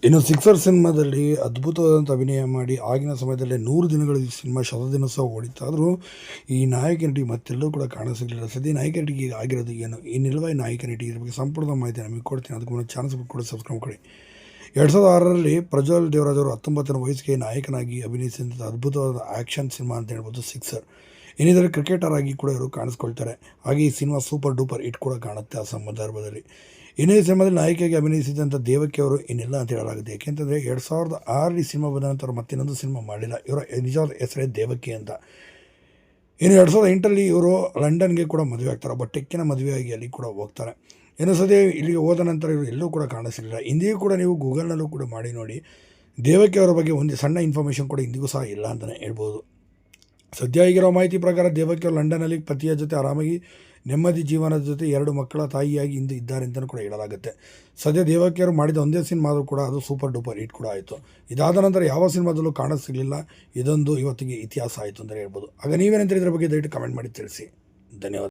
ಇನ್ನು ಸಿಕ್ಸರ್ ಸಿನಿಮಾದಲ್ಲಿ ಅದ್ಭುತವಾದಂಥ ಅಭಿನಯ ಮಾಡಿ ಆಗಿನ ಸಮಯದಲ್ಲೇ 100 ದಿನಗಳ ಈ ಸಿನಿಮಾ ಶತದಿನೋತ್ಸವ ಓಡಿತ್ತಾದರೂ ಈ ನಾಯಕ ನಟಿ ಮತ್ತೆಲ್ಲೂ ಕೂಡ ಕಾಣಸಿಗಲಿಲ್ಲ. ಸದ್ಯ ನಾಯಕ ನಟಿಗೆ ಈಗ ಆಗಿರೋದು ಏನು, ಈ ನಿಲುವಾಯಿ ನಾಯಕ ನಟಿ ಇದ್ರ ಬಗ್ಗೆ ಸಂಪೂರ್ಣ ಮಾಹಿತಿ ನಮಗೆ ಕೊಡ್ತೀನಿ. ಅದಕ್ಕೆ ಮುನ್ನ ಚಾನಲ್ ಕೂಡ ಸಬ್ಸ್ಕ್ರೈಬ್ ಮಾಡಿ. 2006ರಲ್ಲಿ ಪ್ರಜ್ವಲ್ ದೇವರಾಜ್ ಅವರು 19ನೇ ವಯಸ್ಸಿಗೆ ನಾಯಕನಾಗಿ ಅಭಿನಯಿಸಿದಂಥ ಅದ್ಭುತವಾದ ಆ್ಯಕ್ಷನ್ ಸಿನಿಮಾ ಅಂತ ಹೇಳ್ಬೋದು ಸಿಕ್ಸರ್. ಏನಿದ್ರೆ ಕ್ರಿಕೆಟರ್ ಆಗಿ ಕೂಡ ಇವರು ಕಾಣಿಸ್ಕೊಳ್ತಾರೆ. ಹಾಗೆ ಈ ಸಿನಿಮಾ ಸೂಪರ್ ಡೂಪರ್ ಹಿಟ್ ಕೂಡ ಕಾಣುತ್ತೆ ಆ ಸಂದರ್ಭದಲ್ಲಿ. ಇನ್ನೇ ಈ ಸಿನಿಮಾದಲ್ಲಿ ನಾಯಕಿಯಾಗಿ ಅಭಿನಯಿಸಿದಂಥ ದೇವಕಿ ಅವರು ಇನ್ನಿಲ್ಲ ಅಂತ ಹೇಳಲಾಗುತ್ತೆ. ಯಾಕೆಂತಂದರೆ 2006 ಈ ಸಿನಿಮಾ ಬಂದ ನಂತರ ಮತ್ತಿನ್ನೊಂದು ಸಿನಿಮಾ ಮಾಡಲಿಲ್ಲ. ಇವರ ನಿಜವಾದ ಹೆಸರೇ ದೇವಕಿ ಅಂತ. ಇನ್ನು 2008ರಲ್ಲಿ ಇವರು ಲಂಡನ್ಗೆ ಕೂಡ ಮದುವೆ ಆಗ್ತಾರೆ. ಒಬ್ಬ ಟೆಕ್ಕಿನ ಮದುವೆಯಾಗಿ ಅಲ್ಲಿ ಕೂಡ ಹೋಗ್ತಾರೆ. ಇನ್ನು ಸದ್ಯ ಇಲ್ಲಿಗೆ ಹೋದ ನಂತರ ಇವರು ಎಲ್ಲೂ ಕೂಡ ಕಾಣಿಸಲಿಲ್ಲ. ಇಂದಿಗೂ ಕೂಡ ನೀವು ಗೂಗಲ್ನಲ್ಲೂ ಕೂಡ ಮಾಡಿ ನೋಡಿ, ದೇವಕಿ ಅವರ ಬಗ್ಗೆ ಒಂದು ಸಣ್ಣ ಇನ್ಫಾರ್ಮೇಷನ್ ಕೂಡ ಇಂದಿಗೂ ಸಹ ಇಲ್ಲ ಅಂತಲೇ ಹೇಳ್ಬೋದು. ಸದ್ಯ ಈಗಿರೋ ಮಾಹಿತಿ ಪ್ರಕಾರ ದೇವಕಿ ಅವರು ಲಂಡನ್ನಲ್ಲಿ ಪತಿಯ ಜೊತೆ ಆರಾಮಾಗಿ ನೆಮ್ಮದಿ ಜೀವನದ ಜೊತೆ 2 ಮಕ್ಕಳ ತಾಯಿಯಾಗಿ ಇಂದು ಇದ್ದಾರೆ ಅಂತಲೂ ಕೂಡ ಹೇಳಲಾಗುತ್ತೆ. ಸದ್ಯ ದೇವಕಿಯವರು ಮಾಡಿದ ಒಂದೇ ಸಿನಿಮಾ ಆದರೂ ಕೂಡ ಅದು ಸೂಪರ್ ಡೂಪರ್ ಹಿಟ್ ಕೂಡ ಆಯಿತು. ಇದಾದ ನಂತರ ಯಾವ ಸಿನಿಮಾದಲ್ಲೂ ಕಾಣಿಸಿಗಲಿಲ್ಲ. ಇದೊಂದು ಇವತ್ತಿಗೆ ಇತಿಹಾಸ ಆಯಿತು ಅಂತಲೇ ಹೇಳ್ಬೋದು. ಆಗ ನೀವೇನಂತ ಇದ್ರ ಬಗ್ಗೆ ದಯವಿಟ್ಟು ಕಮೆಂಟ್ ಮಾಡಿ ತಿಳಿಸಿ. ಧನ್ಯವಾದ.